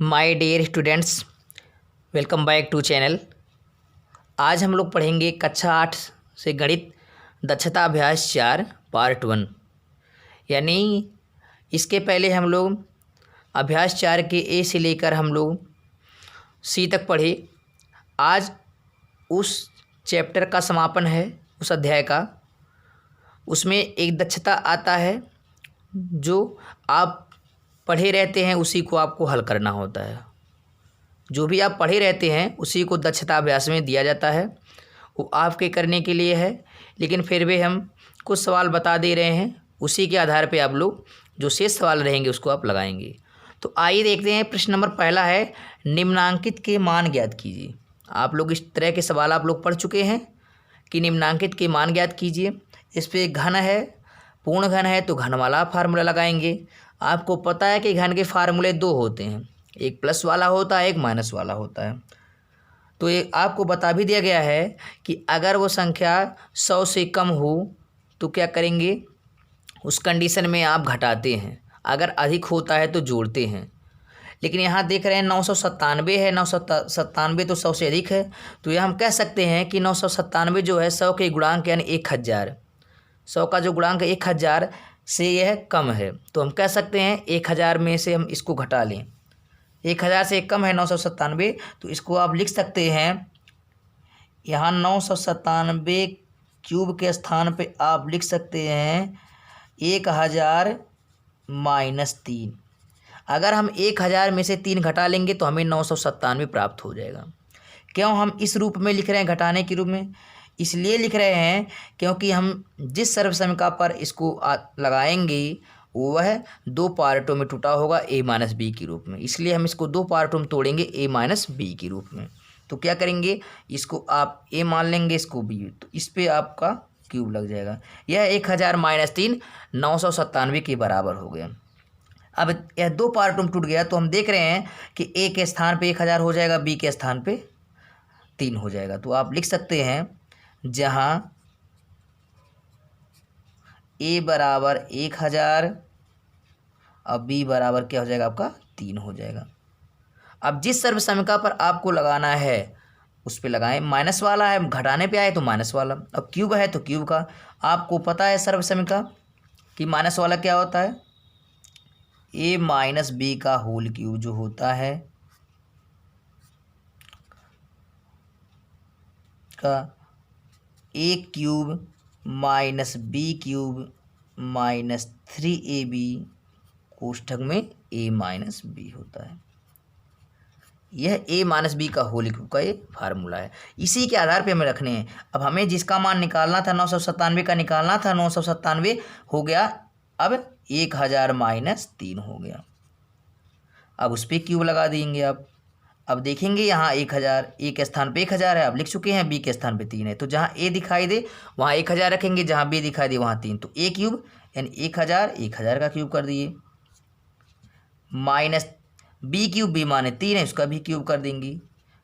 My dear students, welcome back to channel. आज हम लोग पढ़ेंगे कक्षा 8 से गणित दक्षता अभ्यास 4 पार्ट 1। यानी इसके पहले हम लोग अभ्यास 4 के ए से लेकर हम लोग सी तक पढ़े। आज उस चैप्टर का समापन है, उस अध्याय का। उसमें एक दक्षता आता है जो आप पढ़े रहते हैं, उसी को आपको हल करना होता है। जो भी आप पढ़े रहते हैं उसी को दक्षता अभ्यास में दिया जाता है, वो आपके करने के लिए है। लेकिन फिर भी हम कुछ सवाल बता दे रहे हैं, उसी के आधार पे आप लोग जो शेष सवाल रहेंगे उसको आप लगाएंगे। तो आइए देखते हैं। प्रश्न नंबर पहला है, निम्नांकित के मान ज्ञात कीजिए। आप लोग इस तरह के सवाल आप लोग पढ़ चुके हैं कि निम्नांकित के मान ज्ञात कीजिए। इस पर घन है, पूर्ण घन है तो घन वाला फार्मूला लगाएंगे। आपको पता है कि घन के फार्मूले दो होते हैं, एक प्लस वाला होता है, एक माइनस वाला होता है। तो ये आपको बता भी दिया गया है कि अगर वो संख्या 100 से कम हो तो क्या करेंगे, उस कंडीशन में आप घटाते हैं। अगर अधिक होता है तो जोड़ते हैं। लेकिन यहाँ देख रहे हैं 997 है, 997 तो 100 से अधिक है। तो ये हम कह सकते हैं कि 997 जो है 100 के गुणांक यानी 1000, 100 का जो गुणांक 1000 से यह कम है। तो हम कह सकते हैं 1000 में से हम इसको घटा लें। 1000 से कम है 997, तो इसको आप लिख सकते हैं यहाँ 997 क्यूब के स्थान पे आप लिख सकते हैं 1000 माइनस 3। अगर हम 1000 में से 3 घटा लेंगे तो हमें 997 प्राप्त हो जाएगा। क्यों हम इस रूप में लिख रहे हैं, घटाने के रूप में? इसलिए लिख रहे हैं क्योंकि हम जिस सर्वसमीकरण पर इसको लगाएंगे वह दो पार्टों में टूटा होगा, ए माइनस बी के रूप में। इसलिए हम इसको दो पार्टों में तोड़ेंगे, ए माइनस बी के रूप में। तो क्या करेंगे, इसको आप ए मान लेंगे, इसको बी, तो इस पर आपका क्यूब लग जाएगा। यह 1000 माइनस 3 997 के बराबर हो गया। अब यह दो पार्टों में टूट गया तो हम देख रहे हैं कि ए के स्थान पे 1000 हो जाएगा, बी के स्थान पे 3 हो जाएगा। तो आप लिख सकते हैं जहाँ ए बराबर 1000 और बी बराबर क्या हो जाएगा, आपका 3 हो जाएगा। अब जिस सर्वसमीकरण पर आपको लगाना है उस पे लगाएं। माइनस वाला है, घटाने पे आए तो माइनस वाला, अब क्यूब है तो क्यूब का। आपको पता है सर्वसमीकरण कि माइनस वाला क्या होता है, ए माइनस बी का होल क्यूब जो होता है का A cube minus B cube minus 3ab कोष्ठक में ए माइनस बी होता है। यह ए माइनस बी का होल क्यूब का ये फार्मूला है। इसी के आधार पे हमें रखने हैं। अब हमें जिसका मान निकालना था 997 का निकालना था, 997 हो गया, अब 1000 माइनस 3 हो गया। अब उस पर क्यूब लगा देंगे आप। अब देखेंगे यहाँ 1000, ए के स्थान पे 1000 है, अब लिख चुके हैं, बी के स्थान पे 3 है। तो जहाँ ए दिखाई दे वहाँ 1000 रखेंगे, जहाँ बी दिखाई दे वहाँ 3। तो ए क्यूब यानी 1000 का क्यूब कर दिए, माइनस बी क्यूब, बी माने 3 है, उसका भी क्यूब कर देंगे।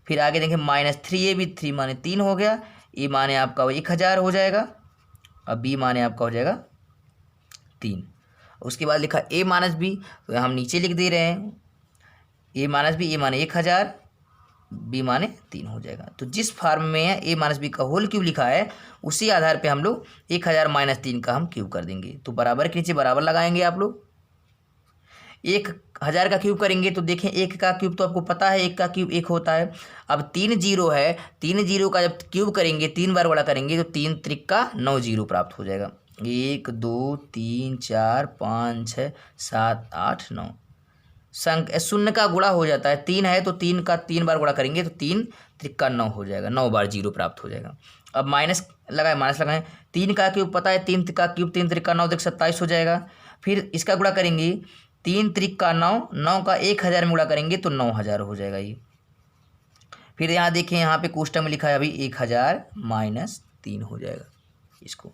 फिर आगे देखें माइनस 3ab, 3 माने 3 हो गया, ए माने आपका 1000 हो जाएगा और बी माने आपका हो जाएगा 3। उसके बाद लिखा ए माइनस बी, तो हम नीचे लिख दे रहे हैं ए माइनस बी, ए माने 1000, बी माने 3 हो जाएगा। तो जिस फॉर्म में है ए माइनस बी का होल क्यूब लिखा है उसी आधार पे हम लोग 1000 माइनस 3 का हम क्यूब कर देंगे। तो बराबर के नीचे बराबर लगाएंगे आप लोग। 1000 का क्यूब करेंगे तो देखें, 1 का क्यूब तो आपको पता है, 1 का क्यूब 1 होता है। अब 3 जीरो है, 3 जीरो का जब क्यूब करेंगे, 3 बार बड़ा करेंगे तो 3 त्रिका 9 जीरो प्राप्त हो जाएगा। 1 2 3 4 5 6 7 8 9 संख्या शून्य का गुणा हो जाता है। 3 है तो 3 का 3 बार गुणा करेंगे तो 3 त्रिका 9 हो जाएगा, 9 बार जीरो प्राप्त हो जाएगा। अब माइनस लगाए, माइनस लगाएं, 3 का क्यूब पता है, 3 का क्यूब 3 त्रिका 9 देख 27 हो जाएगा। फिर इसका गुणा करेंगे, 3 त्रिका 9, 9 का 1000 में गुणा करेंगे तो 9000 हो जाएगा ये। फिर यहाँ देखें, यहाँ पे कोष्ठक में लिखा है अभी 1000 माइनस 3 हो जाएगा इसको।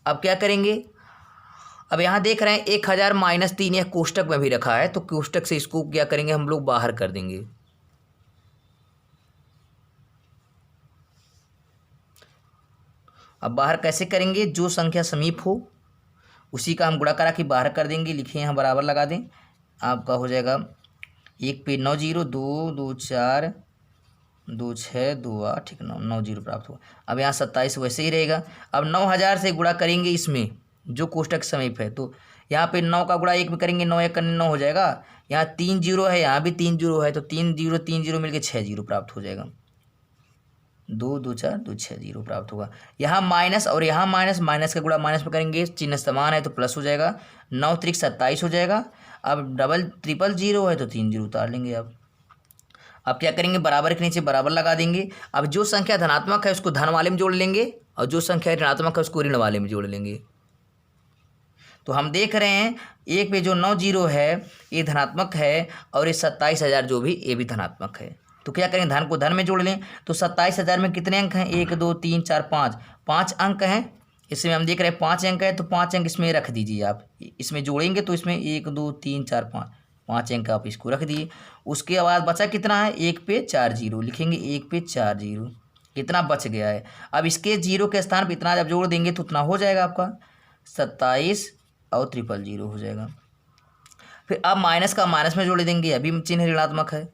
अब क्या करेंगे, अब यहाँ देख रहे हैं 1000 माइनस 3 यह कोष्ठक में भी रखा है, तो कोष्ठक से इसको क्या करेंगे, हम लोग बाहर कर देंगे। अब बाहर कैसे करेंगे, जो संख्या समीप हो उसी का हम गुणा करा के बाहर कर देंगे। लिखे यहाँ बराबर लगा दें, आपका हो जाएगा 1 पे 9 जीरो, 2 2 4 2 6 2 8 ठीक 9 9 जीरो प्राप्त हुआ। अब यहाँ 27 वैसे ही रहेगा। अब 9000 से गुणा करेंगे इसमें जो कोष्टक समीप है, तो यहाँ पे 9 का गुणा 1 में करेंगे, 9 1 9 हो जाएगा। यहाँ 3 जीरो है, यहाँ भी 3 जीरो है, तो 3 जीरो मिलके 6 जीरो प्राप्त हो जाएगा। 2 2 4 2 6 जीरो प्राप्त होगा। यहाँ माइनस और यहाँ माइनस, माइनस का गुणा माइनस में करेंगे, चिन्ह समान है तो प्लस हो जाएगा। 9 त्रिक 27 हो जाएगा। अब डबल ट्रिपल जीरो है तो 3 जीरो उतार लेंगे। अब क्या करेंगे, बराबर के नीचे बराबर लगा देंगे। अब जो संख्या धनात्मक है उसको धन वाले में जोड़ लेंगे और जो संख्या ऋणात्मक है उसको ऋण वाले में जोड़ लेंगे। तो हम देख रहे हैं एक पे जो 9 जीरो है ये धनात्मक है और ये 27,000 जो भी ये भी धनात्मक है। तो क्या करेंगे, धन को धन में जोड़ लें। तो 27,000 में कितने अंक हैं, 1 2 3 4 5, 5 अंक हैं। इसमें हम देख रहे हैं 5 अंक है, तो 5 अंक इसमें रख दीजिए आप। इसमें जोड़ेंगे तो इसमें 1 2 3 4 5 अंक आप इसको रख दिए। उसके बाद बचा कितना है, 1 पे 4 जीरो लिखेंगे, 1 पे 4 जीरो इतना बच गया है। अब इसके जीरो के स्थान पर इतना जब जोड़ देंगे तो उतना हो जाएगा आपका 27 और ट्रिपल जीरो हो जाएगा। फिर अब माइनस का माइनस में जोड़ देंगे, अभी चिन्ह ऋणात्मक है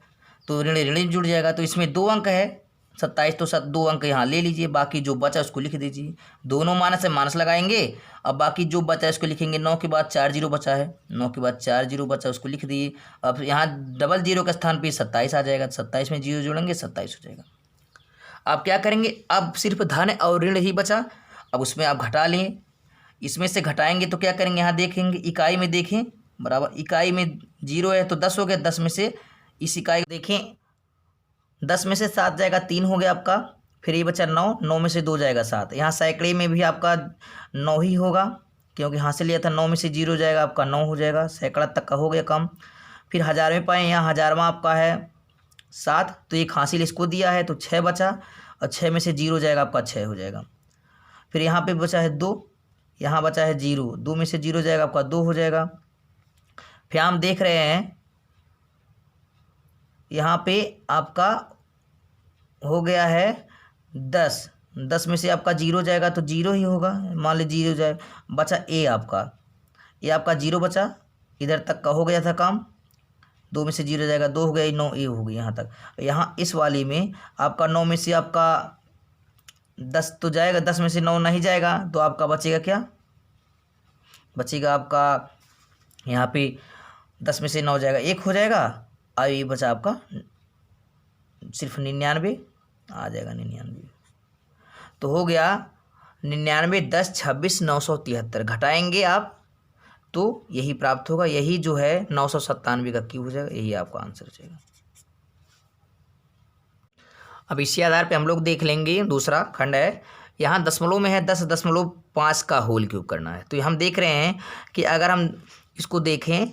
तो ऋण ऋण जुड़ जाएगा। तो इसमें 2 अंक है 27, तो 2 अंक यहाँ ले लीजिए, बाकी जो बचा उसको लिख दीजिए। दोनों माइनस से माइनस लगाएंगे। अब बाकी जो बचा है उसको लिखेंगे। 9 के बाद 4 जीरो बचा है, 9 के बाद 4 जीरो बचा उसको लिख दिए। अब यहाँ डबल जीरो के स्थान पे 27 आ जाएगा, 27 में जीरो जोड़ेंगे 27 हो जाएगा। अब क्या करेंगे, अब सिर्फ धन और ऋण ही बचा, अब उसमें आप घटा लें। इसमें से घटाएंगे तो क्या करेंगे, यहाँ देखेंगे इकाई में देखें, बराबर इकाई में जीरो है तो 10 हो गया। 10 में से इस इकाई देखें, 10 में से 7 जाएगा 3 हो गया आपका। फिर ये बचा 9, 9 में से 2 जाएगा 7। यहाँ सैकड़े में भी आपका 9 ही होगा क्योंकि यहाँ से लिया था। 9 में से 0 जाएगा आपका 9 हो जाएगा, सैकड़ा तक का हो गया कम। फिर हज़ार में पाएँ, यहाँ हज़ारवा आपका है 7, तो एक हासिल इसको दिया है तो 6 बचा और 6 में से 0 जाएगा आपका 6 हो जाएगा। फिर यहाँ पे बचा है 2, यहाँ बचा है 0, 2 में से 0 जाएगा आपका 2 हो जाएगा। फिर हम देख रहे हैं यहाँ पे आपका हो गया है 10, 10 में से आपका 0 जाएगा तो 0 ही होगा, मान लीजिए 0 जाए। बचा ए आपका, ये आपका 0 बचा, इधर तक का हो गया था काम। 2 में से 0 जाएगा 2 हो गया, 9 ए हो गई यहाँ तक। यहाँ इस वाली में आपका 9 में से आपका 10 तो जाएगा, 10 में से 9 नहीं जाएगा तो आपका बचेगा क्या, बचेगा आपका यहाँ पे 10 में से 9 जाएगा 1 हो जाएगा। और ये बचा आपका सिर्फ 99 आ जाएगा, 99 तो हो गया 99 10 26 973। घटाएंगे आप तो यही प्राप्त होगा, यही जो है 997 का क्यूब हो जाएगा, यही आपका आंसर हो जाएगा। अब इसी आधार पे हम लोग देख लेंगे दूसरा खंड है। यहाँ दशमलव में है 10.5 का होल क्यूब करना है। तो हम देख रहे हैं कि अगर हम इसको देखें,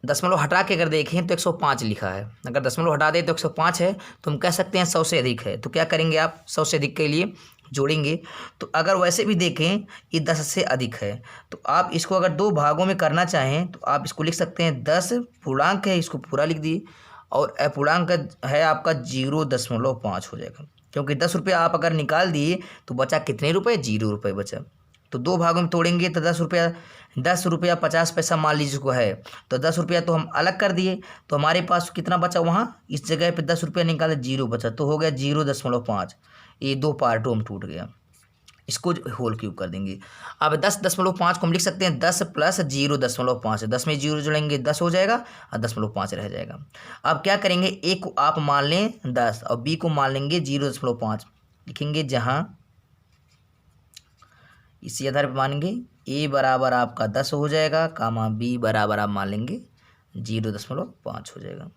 दशमलव हटा के अगर देखें तो 105 लिखा है। अगर दशमलव हटा दें तो 105 है, तो हम कह सकते हैं 100 से अधिक है। तो क्या करेंगे आप, 100 से अधिक के लिए जोड़ेंगे। तो अगर वैसे भी देखें ये 10 से अधिक है, तो आप इसको अगर 2 भागों में करना चाहें तो आप इसको लिख सकते हैं 10 पूर्णांक है, इसको पूरा लिख दिए, और अपूर्णांक है आपका 0.5 हो जाएगा। क्योंकि 10 रुपये आप अगर निकाल दिए तो बचा कितने रुपये, 0 रुपये बचा। तो 2 भागों में तोड़ेंगे तो 10 रुपया 50 पैसा मान लीजिए को है, तो 10 रुपया तो हम अलग कर दिए, तो हमारे पास कितना बचा, वहाँ इस जगह पे 10 रुपया निकाले 0 बचा, तो हो गया 0.5। ये 2 पार्टों में टूट गया, इसको होल क्यूब कर देंगे। अब 10.5 को हम लिख सकते हैं 10 प्लस 0.5, 10 में 0 जोड़ेंगे 10 हो जाएगा और 0.5 रह जाएगा। अब क्या करेंगे, ए को आप मान लें 10 और बी को मान लेंगे 0.5 लिखेंगे, जहाँ इसी आधार पर मानेंगे ए बराबर आपका 10 हो जाएगा, कामा बी बराबर आप मान लेंगे 0.5 हो जाएगा।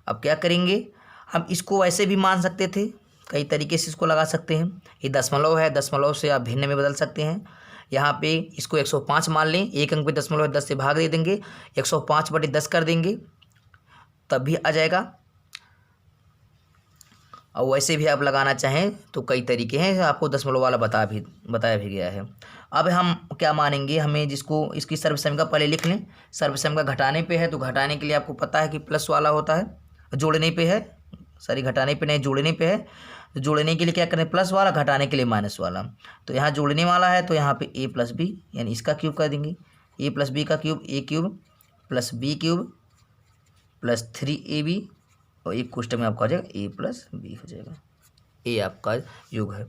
अब क्या करेंगे, हम इसको वैसे भी मान सकते थे, कई तरीके से इसको लगा सकते हैं। ये दशमलव है, दशमलव से आप भिन्न में बदल सकते हैं। यहाँ पे इसको 105 मान लें, एक अंक पे दशमलव 10 से भाग दे देंगे, 105/10 कर देंगे तब भी आ जाएगा। और वैसे भी आप लगाना चाहें तो कई तरीके हैं, आपको दशमलव वाला बताया भी गया है। अब हम क्या मानेंगे, हमें जिसको इसकी सर्वसमीका पहले लिख लें। सर्वसमीका घटाने पे है तो घटाने के लिए आपको पता है कि प्लस वाला होता है, जोड़ने पे है, सॉरी घटाने पे नहीं जोड़ने पे है। तो जोड़ने के लिए क्या करें, प्लस वाला, घटाने के लिए माइनस वाला। तो यहाँ जोड़ने वाला है तो यहाँ पे a प्लस बी यानी इसका क्यूब कर देंगे, a प्लस बी का cube, a cube plus b cube plus 3ab और एक कोष्टक में आपका हो जाएगा a प्लस बी हो जाएगा। ये आपका योग है।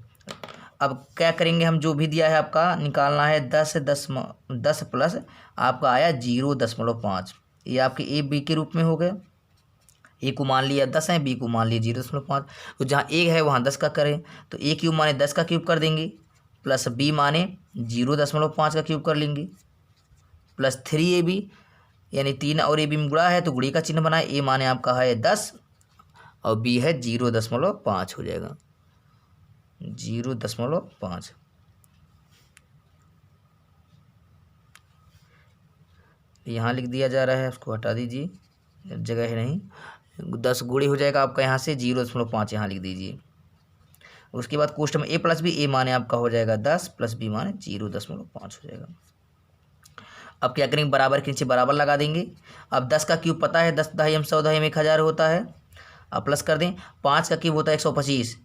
अब क्या करेंगे हम, जो भी दिया है आपका निकालना है 10 प्लस आपका आया 0.5, ये आपके ए बी के रूप में हो गया। ए को मान लिया 10 है, बी को मान लिया 0.5। तो जहाँ ए है वहाँ 10 का करें तो ए क्यूब माने 10 का क्यूब कर देंगे, प्लस बी माने 0.5 का क्यूब कर लेंगे, प्लस 3ab यानी 3 और ए बी में गुणा है तो गुणे का चिन्ह बनाए। ए माने आपका है 10 और बी है 0.5 हो जाएगा, 0.5। यहाँ लिख दिया जा रहा है, उसको हटा दीजिए, जगह है नहीं। 10 गुणे हो जाएगा आपका यहाँ से 0.5 यहाँ लिख दीजिए। उसके बाद कोष्टक में ए प्लस बी, ए माने आपका हो जाएगा 10 प्लस बी माने 0.5 हो जाएगा। अब क्या करेंगे, बराबर के नीचे बराबर लगा देंगे। अब 10 का क्यूब पता है 10 दहाई 100 दहाई 1000 होता है। अब प्लस कर दें, 5 का क्यूब होता है 125,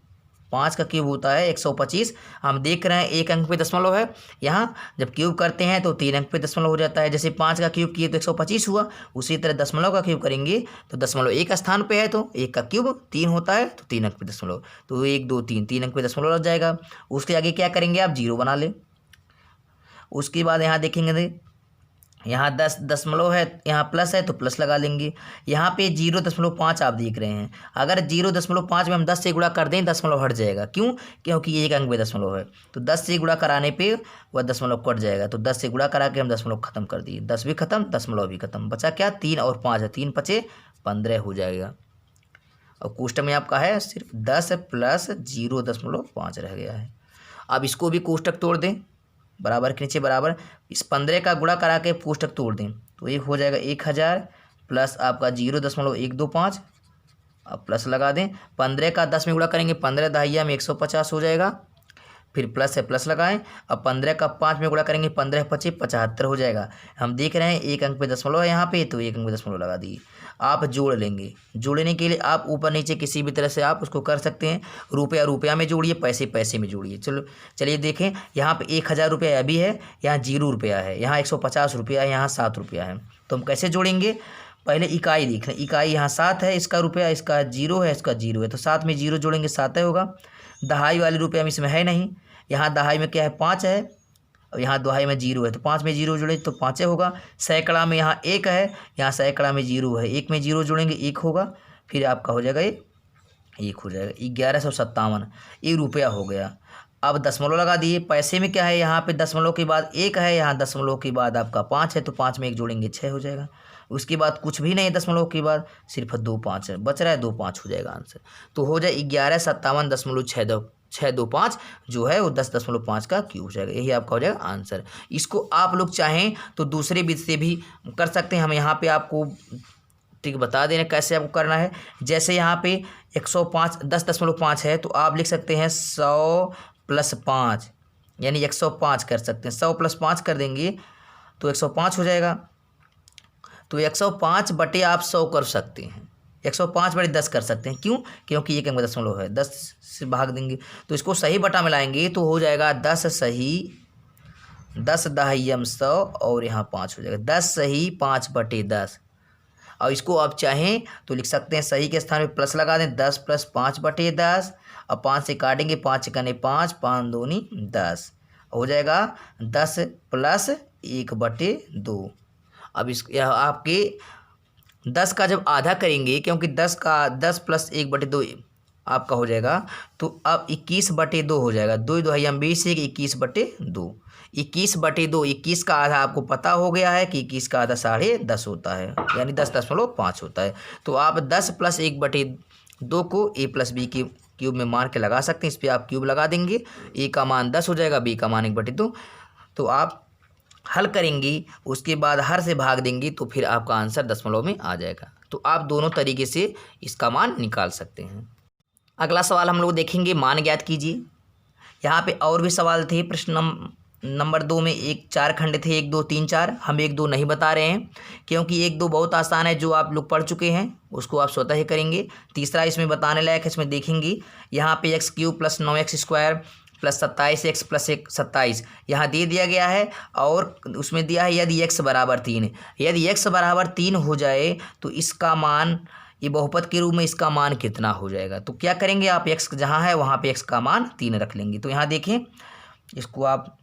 5 का क्यूब होता है 125। हम देख रहे हैं एक अंक पे दशमलव है, यहाँ जब क्यूब करते हैं तो 3 अंक पे दशमलव हो जाता है। जैसे 5 का क्यूब किए तो 125 हुआ, उसी तरह दशमलव का क्यूब करेंगे तो दशमलव एक स्थान पे है तो 1 का क्यूब 3 होता है तो 3 अंक पे दशमलव, तो 1 2 3 अंक पे दशमलव लग जाएगा। उसके आगे क्या करेंगे आप, 0 बना लें। उसके बाद यहाँ देखेंगे यहाँ 10 दशमलव है, यहाँ प्लस है तो प्लस लगा लेंगे। यहाँ पे 0.5 आप देख रहे हैं, अगर 0.5 में हम 10 से गुणा कर दें दशमलव हट जाएगा। क्यों, क्योंकि एक अंक में दशमलव है तो 10 से गुणा कराने पे वह दशमलव कट जाएगा। तो 10 से गुणा करा के हम दशमलव खत्म कर दिए, 10 भी खत्म दशमलव भी खत्म, बचा क्या 3 और 5 है, 3 5 15 हो जाएगा। और कोष्टक में आपका है सिर्फ 10 प्लस 0.5 रह गया है। अब इसको भी कोष्टक तोड़ दें, बराबर के नीचे बराबर, इस 15 का गुणा करा के कोष्टक तोड़ दें तो एक हो जाएगा 1000 प्लस आपका 0.125। अब प्लस लगा दें, 15 का 10 में गुणा करेंगे 15 दहाइया में 150 हो जाएगा, फिर प्लस है प्लस लगाएं। अब 15 का 5 में गुणा करेंगे 15 25 75 हो जाएगा। हम देख रहे हैं एक अंक पे दशमलव है यहाँ पे तो एक अंक पे दशमलव लगा दिए। आप जोड़ लेंगे, जोड़ने के लिए आप ऊपर नीचे किसी भी तरह से आप उसको कर सकते हैं। रुपया रुपया में जोड़िए, पैसे पैसे में जोड़िए। चलिए देखें, यहाँ पे 1000 रुपया अभी है, यहाँ 0 रुपया है, यहाँ 150 रुपया है, यहाँ 7 रुपया है। तो हम कैसे जोड़ेंगे, पहले इकाई देख लें। इकाई यहाँ 7 है, इसका रुपया, इसका 0 है, इसका 0 है, तो 7 में 0 जोड़ेंगे 7 होगा। दहाई वाले रुपया में इसमें है नहीं, यहाँ दहाई में क्या है 5 है, और यहाँ दहाई में 0 है तो 5 में 0 जोड़े तो 5 होगा। सैकड़ा में यहाँ 1 है, यहाँ सैकड़ा में 0 है, 1 में 0 जोड़ेंगे 1 होगा, फिर आपका हो जाएगा ये 1 हो जाएगा। 1157 ये रुपया हो गया। अब दशमलव लगा दिए, पैसे में क्या है, यहाँ पे दशमलव के बाद 1 है, यहाँ दशमलव के बाद आपका 5 है तो 5 में 1 जोड़ेंगे 6 हो जाएगा। उसके बाद कुछ भी नहीं है दशमलव के बाद, सिर्फ 2 5 है, बच रहा है 2 5 हो जाएगा आंसर। तो हो जाए 1157.625 जो है वो 10.5 का क्यूब हो जाएगा, यही आपका हो जाएगा आंसर। इसको आप लोग चाहें तो दूसरे विधि से भी कर सकते हैं। हम यहाँ पे आपको ठीक बता दे रहे हैं कैसे आपको करना है। जैसे यहाँ पे 105 10.5 है तो आप लिख सकते हैं 100 + 5 यानी 105 कर सकते हैं। 100 + 5 कर देंगे तो 105 हो जाएगा। तो 105 बटे आप 100 कर सकते हैं, 105 बटे 10 कर सकते हैं। क्यों, क्योंकि एक अंक में दशमलव है, 10 से भाग देंगे तो इसको सही बटा में लाएंगे तो हो जाएगा 10 सही 10 दहाइयम 100 और यहाँ 5 हो जाएगा 10 सही 5 बटे 10। और इसको आप चाहें तो लिख सकते हैं सही के स्थान में प्लस लगा दें 10 + 5 बटे 10 और 5 से काटेंगे 5 × 5 5 दूनी 10 हो जाएगा 10 + 1 बटे 2। अब इस यह आपके 10 का जब आधा करेंगे, क्योंकि 10 + 1 बटे 2 आपका हो जाएगा तो अब 21 बटे 2 हो जाएगा। 2 2 20 21 बटे 2, 21 बटे 2, 21 का आधा आपको पता हो गया है कि 21 का आधा 10.5 होता है यानी 10.5 होता है। तो आप 10 + 1 बटे 2 को a + b के क्यूब में मान के लगा सकते हैं। इस पर आप क्यूब लगा देंगे, a का मान 10 हो जाएगा, b का मान 1 बटे 2। तो आप हल करेंगे, उसके बाद हर से भाग देंगे तो फिर आपका आंसर दशमलव में आ जाएगा। तो आप दोनों तरीके से इसका मान निकाल सकते हैं। अगला सवाल हम लोग देखेंगे, मान ज्ञात कीजिए। यहाँ पे और भी सवाल थे। प्रश्न नंबर 2 में 4 खंड थे, 1 2 3 4। हम 1 2 नहीं बता रहे हैं क्योंकि 1 2 बहुत आसान है, जो आप लोग पढ़ चुके हैं उसको आप स्वतः ही करेंगे। तीसरा इसमें बताने लायक है, इसमें देखेंगे यहाँ पे x³ + 9x² plus 27x plus 27 यहाँ दे दिया गया है, और उसमें दिया है यदि x बराबर 3 है। यदि x बराबर 3 हो जाए तो इसका मान, ये बहुपद के रूप में इसका मान कितना हो जाएगा। तो क्या करेंगे आप, x जहाँ है वहाँ पे x का मान 3 रख लेंगे। तो यहाँ देखें, इसको आप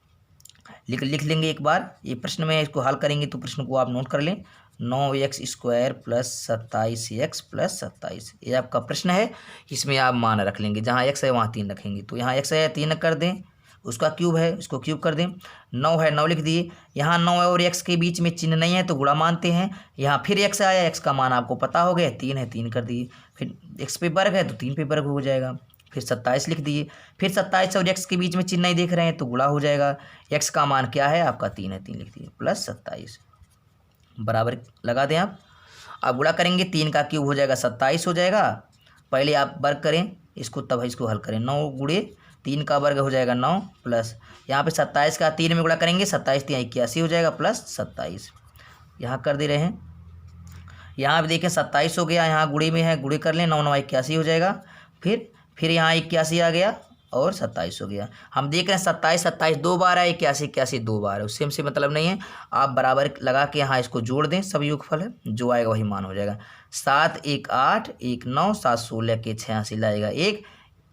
लिख लेंगे एक बार, ये प्रश्न में इसको हल करेंगे तो प्रश्न को आप नोट कर लें। 9x² प्लस 27x प्लस 27, ये आपका प्रश्न है। इसमें आप मान रख लेंगे, जहाँ x है वहाँ 3 रखेंगे। तो यहाँ x है 3 कर दें, उसका क्यूब है उसको क्यूब कर दें। 9 है 9 लिख दिए। यहाँ 9 और x के बीच में चिन्ह नहीं है तो गुणा मानते हैं। यहाँ फिर x आया, x का मान आपको पता हो गया 3 है, 3 कर दिए। फिर x पे वर्ग है तो 3 पे वर्ग हो जाएगा। फिर 27 लिख दिए। फिर 27 और x के बीच में चिन्ह नहीं देख रहे हैं तो गुणा हो जाएगा। x का मान क्या है आपका 3 है, 3 लिख दिए प्लस 27 बराबर लगा दें आप। अब गुणा करेंगे, 3 का क्यूब हो जाएगा 27 हो जाएगा। पहले आप वर्ग करें इसको, तब इसको हल करें। 9 गुणे 3 का वर्ग हो जाएगा 9 प्लस यहाँ पे 27 का 3 में गुणा करेंगे, 27 3 81 हो जाएगा प्लस 27 यहाँ कर दे रहे हैं। यहाँ भी देखें 27 हो गया, यहाँ गुणे में है, गुणे कर लें, 9 9 81 हो जाएगा। फिर यहाँ 81 आ गया और 27 हो गया। हम देख रहे हैं 27 27 2 बार है, 81 81 2 बार है, उससे हमसे मतलब नहीं है। आप बराबर लगा के यहाँ इसको जोड़ दें, सब योगफल है, जो आएगा वही मान हो जाएगा। 7 1 8 1 9 7 16 के 86 लाएगा 1,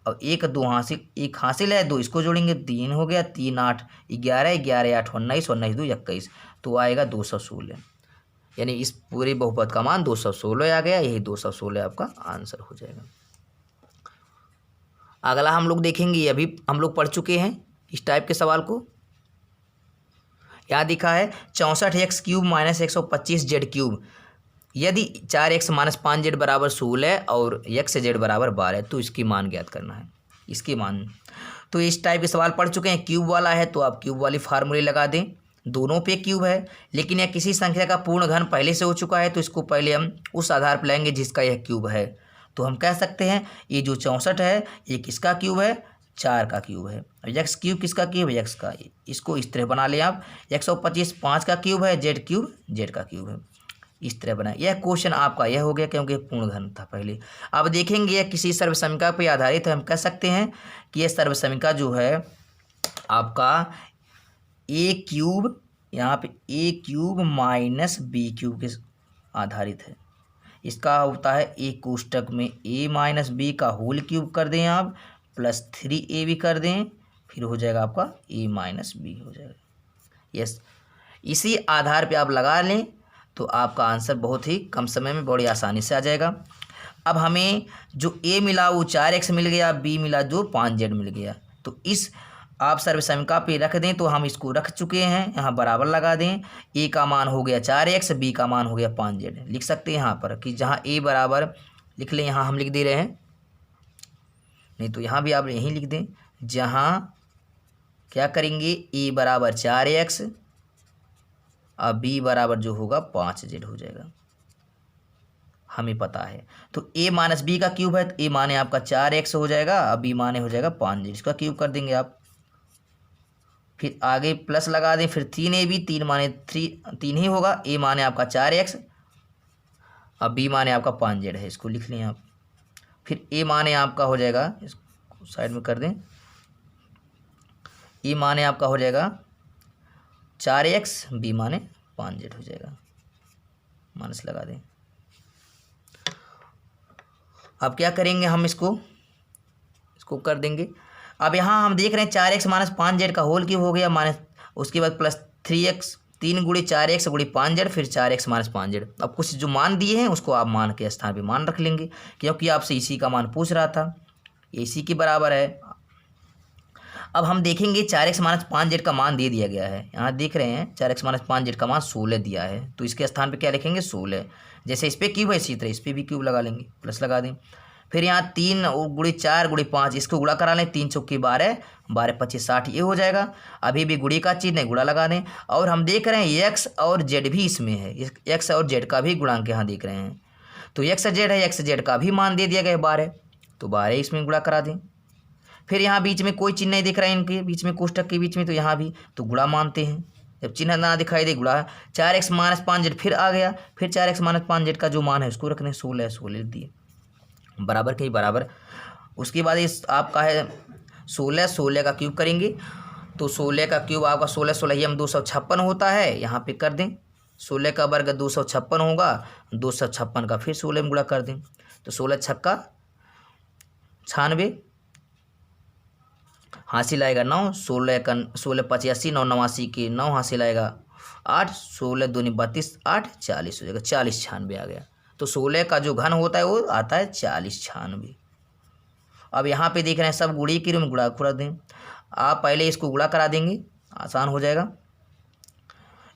और 1 2 हासिल, 1 हासिल है 2, इसको जोड़ेंगे 3 हो गया, 3 8 11 11 8 19 19 2 21, तो आएगा 216। यानी इस पूरे बहुपद का मान 216 आ गया। यही 216 आपका आंसर हो जाएगा। अगला हम लोग देखेंगे, अभी हम लोग पढ़ चुके हैं इस टाइप के सवाल को। यहाँ दिखा है 64x³ माइनस 125z³ यदि 4x माइनस 5z बराबर 16 और x z बराबर 12 तो इसकी मान ज्ञात करना है। इसकी मान, तो इस टाइप के सवाल पढ़ चुके हैं। क्यूब वाला है तो आप क्यूब वाली फार्मूले लगा दें, दोनों पे क्यूब है। लेकिन यह किसी संख्या का पूर्ण घन पहले से हो चुका है तो इसको पहले हम उस आधार पर लेंगे जिसका यह क्यूब है। तो हम कह सकते हैं ये जो 64 है ये किसका क्यूब है, 4 का क्यूब है। x क्यूब किसका क्यूब है, x का। इसको इस तरह बना लें आप, 125 5 का क्यूब है, z क्यूब z का क्यूब है। इस तरह बनाए। यह क्वेश्चन आपका यह हो गया क्योंकि पूर्ण घन था पहले। अब देखेंगे यह किसी सर्वसमीका पर आधारित है। हम कह सकते हैं कि यह सर्वसमीका जो है आपका a क्यूब, यहाँ पे a cube minus b cube के आधारित है। इसका होता है a कोष्टक में a माइनस बी का होल क्यूब कर दें आप, प्लस 3a भी कर दें, फिर हो जाएगा आपका a माइनस बी हो जाएगा। यस, इसी आधार पे आप लगा लें तो आपका आंसर बहुत ही कम समय में बड़ी आसानी से आ जाएगा। अब हमें जो a मिला वो 4x मिल गया, b मिला जो 5z मिल गया। तो इस आप सर्वसमीका पे रख दें, तो हम इसको रख चुके हैं, यहाँ बराबर लगा दें। a का मान हो गया 4x, b का मान हो गया 5z। लिख सकते हैं यहाँ पर कि जहाँ a बराबर लिख लें, यहाँ हम लिख दे रहे हैं, नहीं तो यहाँ भी आप यहीं लिख दें। जहाँ क्या करेंगे, a बराबर 4x और b बराबर जो होगा 5z हो जाएगा, हमें पता है। तो a माइनस बी का क्यूब है तो a माने आपका 4x हो जाएगा और b माने हो जाएगा 5z। इसका क्यूब कर देंगे आप, फिर आगे प्लस लगा दें, फिर 3ab, 3 माने 3 ही होगा, a माने आपका 4x और b माने आपका 5z है, इसको लिख लें आप। फिर a माने आपका हो जाएगा, इसको साइड में कर दें, a माने आपका हो जाएगा 4x, b माने 5z हो जाएगा, माइनस लगा दें। अब क्या करेंगे, हम इसको कर देंगे। अब यहाँ हम देख रहे हैं 4x माइनस 5z का होल क्यूब हो गया, माइनस उसके बाद प्लस 3x, 3 गुणे 4x गुणे 5z, फिर 4x माइनस 5z। अब कुछ जो मान दिए हैं उसको आप मान के स्थान पे मान रख लेंगे, क्योंकि आपसे इसी का मान पूछ रहा था, इसी के बराबर है। अब हम देखेंगे 4x माइनस 5z का मान दे दिया गया है, यहाँ देख रहे हैं 4x माइनस 5z का मान 16 दिया है, तो इसके स्थान पे क्या लिखेंगे 16। जैसे इस पर क्यूब है इसी तरह इस पर भी क्यूब लगा लेंगे, प्लस लगा दें। फिर यहाँ 3 गुणे 4 गुणे 5, इसको गुणा करा लें, 3 चौके 12, 12 25 60 ये हो जाएगा। अभी भी गुणे का चिन्ह है, गुणा लगा दें। और हम देख रहे हैं x और z भी इसमें है, x और z का भी गुणांक यहाँ देख रहे हैं, तो x z है, x z का भी मान दे दिया गया 12, तो 12 इसमें गुणा करा दें। फिर यहाँ बीच में कोई चिन्ह नहीं दिख रहा है इनके बीच में, कोष्टक के बीच में, तो यहाँ भी तो गुणा मानते हैं। जब चिन्ह ना दिखाई दे गुणा, 4x माइनस 5z फिर आ गया, फिर 4x माइनस 5z का जो मान है उसको रखने 16 16 लिख दिए, बराबर के ही बराबर। उसके बाद इस आपका है 16 16 का क्यूब करेंगे तो 16 का क्यूब आपका 16 16 हम 256 होता है, यहाँ पे कर दें। 16 का वर्ग 256 होगा, 256 का फिर 16 में गुणा कर दें तो 16 छक्का 96, हासिल आएगा 9, 16 का 16 85, 9 89 के 9 हासिल आएगा 8, 16 दूनी 32, 8 40 हो जाएगा, 40 96 आ गया। तो 16 का जो घन होता है वो आता है 40 96। अब यहाँ पे देख रहे हैं सब गुणे के रूप में गुणा करा दें। आप पहले इसको गुणा करा देंगे, आसान हो जाएगा।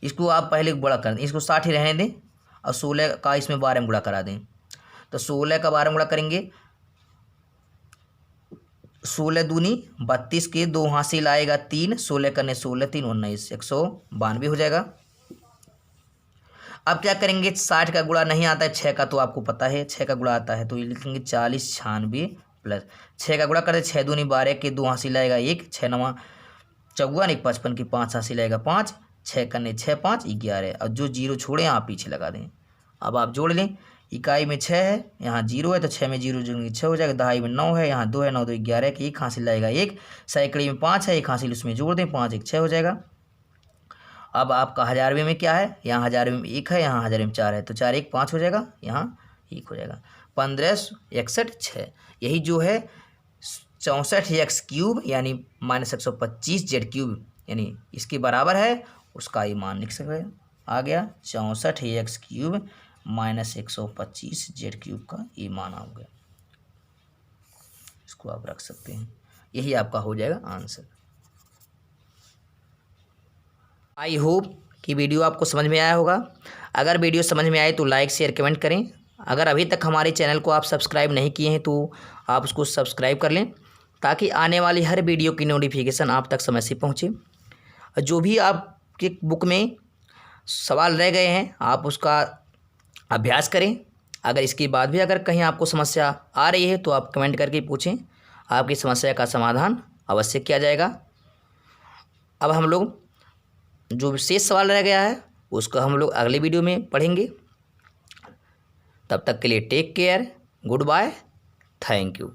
इसको आप पहले गुणा कर दें, इसको 60 ही रहने दें और 16 का इसमें 12 में गुणा करा दें। तो 16 का 12 में गुणा करेंगे, 16 दूनी 32 के 2 हासिल आएगा 3, 16 करने 16 3 19, 192 हो जाएगा। अब क्या करेंगे, 60 का गुणा नहीं आता है, 6 का तो आपको पता है 6 का गुणा आता है, तो ये लिखेंगे 40 96 प्लस 6 का गुणा करते 6 दूनी 12 के 2 हासिल आएगा 1, 6 9 54, 1 55 की 5 हासिल आएगा 5, 6 करने 6 5 11। और जो जीरो छोड़े आप पीछे लगा दें। अब आप जोड़ लें, इकाई में 6 है, यहाँ 0 है तो 6 में 0 जोड़ेंगे 6 हो जाएगा। दहाई में 9 है, यहाँ 2 है, 9 2 11 की 1 हासिल आएगा 1। सैकड़े में 5 है, 1 हासिल उसमें जोड़ दें, 5 1 6 हो जाएगा। अब आपका हजारवे में क्या है, यहाँ हजारवे में 1 है, यहाँ हजारवे में 4 है, तो 4 1 5 हो जाएगा, यहाँ 1 हो जाएगा। 15 61 6, यही जो है 64 x क्यूब यानी -125 z क्यूब यानी इसके बराबर है, उसका ये मान लिख सकते हैं। आ गया 64 x क्यूब -125 z क्यूब का ये मान आ गया। इसको आप रख सकते हैं, यही आपका हो जाएगा आंसर। आई होप कि वीडियो आपको समझ में आया होगा। अगर वीडियो समझ में आए तो लाइक शेयर कमेंट करें। अगर अभी तक हमारे चैनल को आप सब्सक्राइब नहीं किए हैं तो आप उसको सब्सक्राइब कर लें, ताकि आने वाली हर वीडियो की नोटिफिकेशन आप तक समय से पहुँचे। जो भी आपके बुक में सवाल रह गए हैं आप उसका अभ्यास करें। अगर इसके बाद भी अगर कहीं आपको समस्या आ रही है तो आप कमेंट करके पूछें, आपकी समस्या का समाधान अवश्य किया जाएगा। अब हम लोग जो शेष सवाल रह गया है उसको हम लोग अगले वीडियो में पढ़ेंगे। तब तक के लिए take care, good bye, thank you.